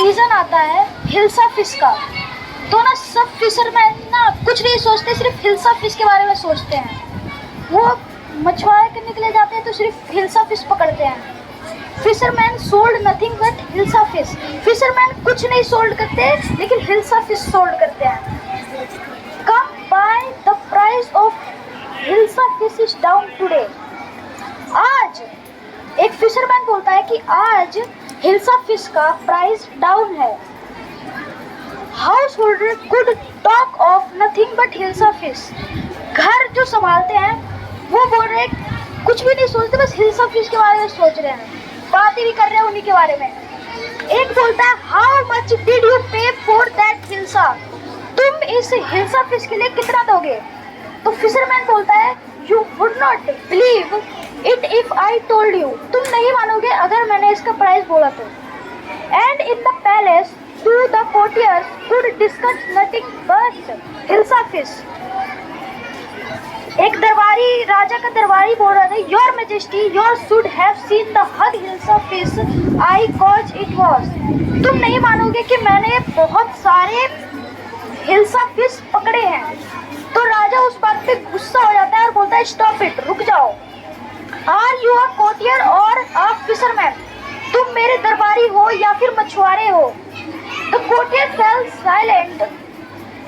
Season आता है hilsa fish का, तो ना सब फिशरमैन ना कुछ नहीं सोचते, सिर्फ हिल्सा फिश के बारे में सोचते हैं। वो मछुआरे करने के लिए जाते हैं तो सिर्फ हिल्सा फिश पकड़ते हैं। Fisherman sold nothing but hilsa fish. Fisherman कुछ नहीं सोल्ड करते, लेकिन हिल्सा फिश सोल्ड करते हैं। Come by the price of hilsa fish is down today. आज एक फिशरमैन बोलता है कि आज हिल्सा फिश का प्राइस डाउन है। House holder could talk of nothing but hilsa fish. घर जो संभालते हैं वो बोल रहे कुछ भी नहीं सोचते, बस हिल्सा फिश के बारे में सोच रहे हैं, बातें भी कर रहे हैं उन्हीं के बारे में। एक बोलता है हाउ मच डिड यू पे फॉर दैट हिल्सा। तुम इस हिल्सा फिश के लिए कितना दोगे? तो फिशरमैन बोलता है you would not believe it if I told you. तुम नहीं मानोगे अगर मैंने इसका प्राइस बोला तो। And in the palace to the courtiers could discuss nothing but hilsa fish. एक दरबारी, राजा का दरबारी बोल रहा था your majesty your should have seen the huge hilsa fish I cause it was. तुम नहीं मानोगे कि मैंने बहुत सारे हिल्सा फिश पकड़े हैं। तो राजा उस बात पे गुस्सा हो जाता है और बोलता है स्टॉप इट, रुक जाओ। आर यू अ कोर्टियर और अ फिशरमैन? तुम मेरे दरबारी हो या फिर मछुआरे हो? The courtier fail silent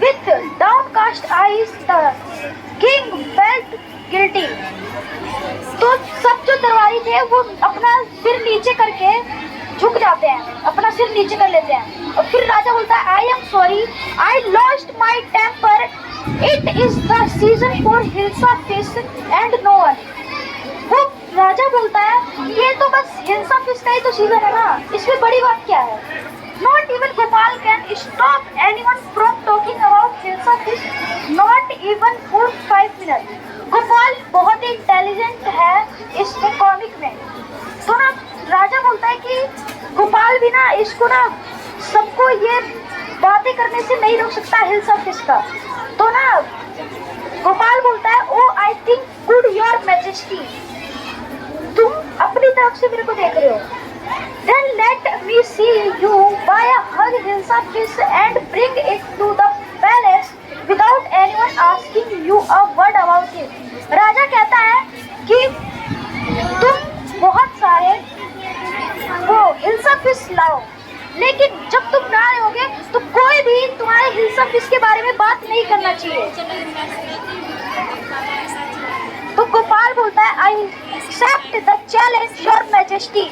with downcast eyes. The king felt guilty. तो सब जो दरबारी थे वो अपना सिर नीचे करके झुक जाते हैं, अपना सिर नीचे कर लेते हैं। और फिर राजा बोलता है I am sorry I lost my temper, it is the season for hilsa fish and no one. वो राजा बोलता है ये तो बस हिल्सा फिश का ही तो सीजन है ना, इसमें बड़ी बात क्या है? Not even Gopal can stop anyone from talking about hilsa fish, not even for 5 minute. Gopal बहुत ही इंटेलिजेंट है इसमें कॉमिक में। तो ना राजा बोलता है कि गोपाल भी ना इसको ना सबको ये बातें करने से नहीं रोक सकता हिल्सा फिश का। तो ना गोपाल बोलता है oh I think good your majesty. तुम अपनी तरफ से मेरे को देख रहे हो। Then let me see you buy a hug hilsa fish and bring it to the palace without anyone asking you a word about it. राजा कहता है कि तुम बहुत सारे वो हिल्सा फिश लाओ, लेकिन जब तुम ना रहोगे तो कोई भी तुम्हारे हिल्सा फिश के बारे में बात नहीं करना चाहिए। तो गोपाल बोलता है I accept the challenge your majesty.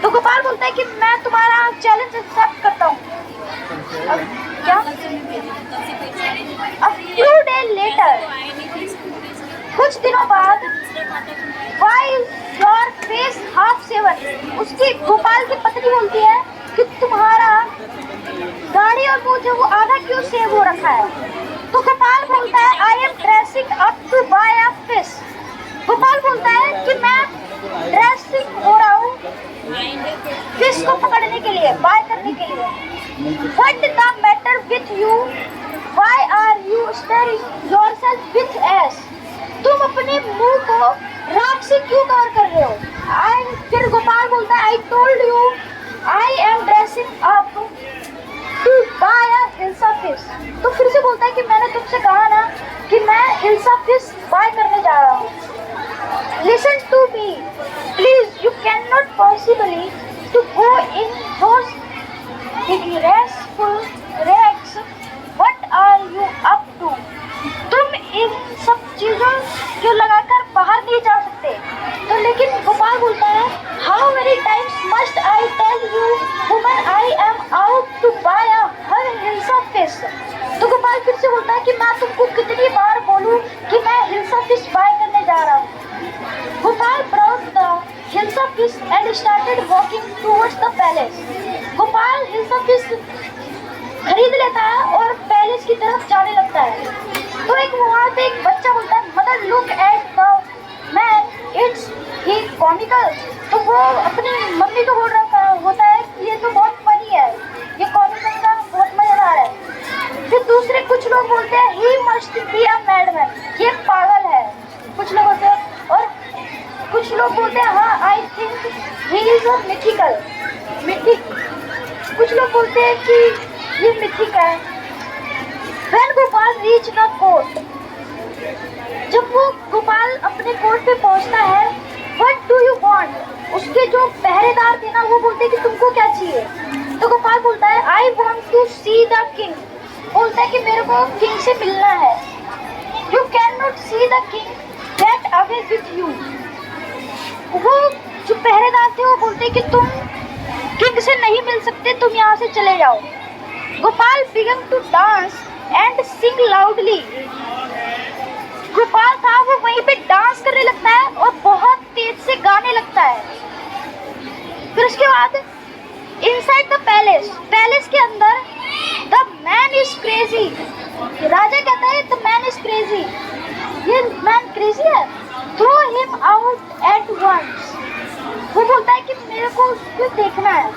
तो गोपाल बोलता है कि मैं तुम्हारा चैलेंज एक्सेप्ट करता हूँ। क्या? A few days later, कुछ दिनों बाद, why is your face half shaven? उसकी गोपाल की पत्नी बोलती है कि तुम्हारा दाढ़ी और मुंह जो वो आधा क्यों सेव हो रखा है? तो गोपाल बोलता है I am dressing up to buy a fish. Gopal बोलता है कि मैं ड्रेसिंग हो रहा हूँ फिश को पकड़ने के लिए, बाय करने के लिए। What the matter with you? Why are you staring yourself with ass? तुम अपने मुंह को राख से क्यों कवर कर रहे हो? फिर गोपाल बोलता है I told you I am dressing up to buy a hilsa fish. तो फिर से बोलता है कि मैंने तुमसे कहा ना कि मैं हिल्सा फिश बाय करने जा रहा हूँ। Listen to me, please. You cannot possibly to go in those disgraceful rags. What are you up to? तुम इन सब चीजों जो लगाकर बाहर नहीं जा सकते। तो लेकिन गोपाल बोलता है How many times must I tell you, woman, I am out to buy a hilsa fish. तो गोपाल फिर से बोलता है कि मैं तुमको कितनी बार बोलूं कि मैं हिल्सा फिश बाय करने जा रहा हूँ। Gopal brought the hilsa fish and started walking towards the palace. Gopal hilsa fish खरीद लेता है और पैलेस की तरफ जाने लगता है। तो एक वहाँ पे एक बच्चा बोलता है mother look at the man, it's he comical. तो वो अपनी मम्मी को बोल रहा होता है कि ये तो बहुत फनी है, ये कॉमिकल का बहुत मजेदार है। फिर दूसरे कुछ लोग बोलते हैं he must be a madman, ये पागल है, कुछ लोग होते हैं। और कुछ लोग बोलते हैं हाँ I think he is a mythical mythic. कुछ लोग बोलते हैं कि ये मिथिक है। When Gopal reach the court, जब वो गोपाल अपने कोर्ट पे पहुंचता है, What do you want? उसके जो पहरेदार थे ना वो बोलते हैं कि तुमको क्या चाहिए। तो गोपाल बोलता है I want to see the king, बोलता है कि मेरे को किंग से मिलना है। You cannot see the king, get away with you। वो जो पहरेदार थे वो बोलते हैं कि तुम किंग से नहीं मिल सकते, तुम यहाँ से चले जाओ। Gopal began to dance and sing loudly। Gopal था वो वहीं पे डांस करने लगता है और बहुत तेज से गाने लगता है। फिर उसके बाद इनसाइड द पैलेस, पैलेस के अंदर द मैन इज क्रेजी, राजा कहता है द मैन इज क्रेजी, ये मैन क्रेजी है, throw him out at once. वो बोलता है कि मेरे को उसको देखना है।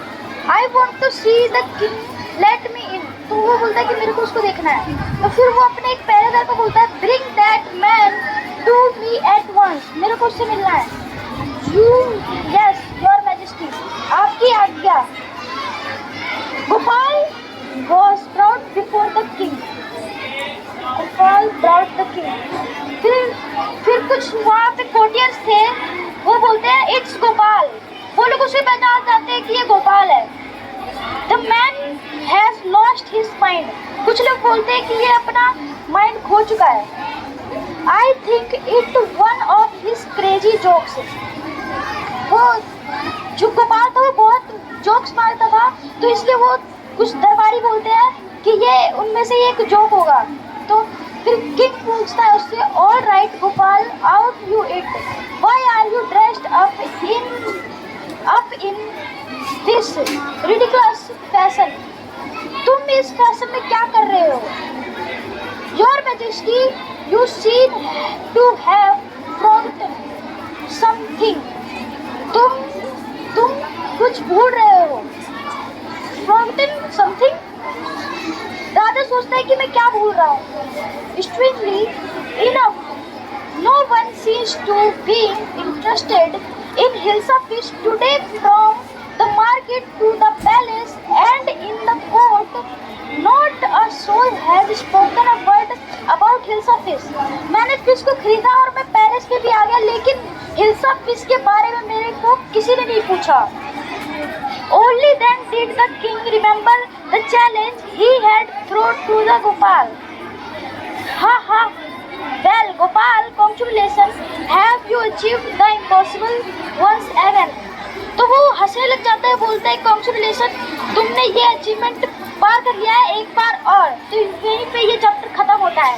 I want to see the king, let me in. तो वो बोलता है कि मेरे को उसको देखना है। तो फिर वो अपने एक पहरेदार को बोलता है bring that man to me at once, मेरे को उससे मिलना है। यू यस योर मैजेस्टी, आपकी आज्ञा। Gopal was brought before the king, Gopal brought the king। फिर कुछ वहाँ पे कोटियर्स थे, वो बोलते हैं इट्स गोपाल, वो लोग उसे पहचान जाते हैं कि ये गोपाल है। The man has lost his mind, कुछ लोग बोलते हैं कि ये अपना माइंड खो चुका है। I think it one of his crazy jokes, वो जो गोपाल था वो बहुत जोक्स मारता था, तो इसलिए वो कुछ दरबारी बोलते हैं कि ये उनमें से एक जोक होगा। तो फिर किंग पूछता है उससे all right Gopal, out you it, why are you dressed up in this ridiculous fashion, तुम इस फैशन में क्या कर रहे हो। Your majesty you seem to have forgotten something, तुम कुछ भूल रहे हो। फॉरगॉटन समथिंग, राजा सोचता है कि मैं क्या भूल रहा हूँ। Strangely enough no one seems to be interested in hilsa fish today from the market to the palace and in the court, not a soul has spoken a word about hilsa fish. मैंने fish को खरीदा और मैं palace में भी आ गया, लेकिन hilsa fish के बारे में मेरे को किसी ने नहीं पूछा। Only then did the king remember the challenge he had thrown to the Gopal. Ha ha! Well, Gopal, congratulations! Have you achieved the impossible once again? तो वो हंसने लग जाता है, बोलता है कॉन्ग्रेचुलेशन, तुमने ये अचीवमेंट पार कर लिया है एक बार और। तो यहीं पे ये चैप्टर खत्म होता है।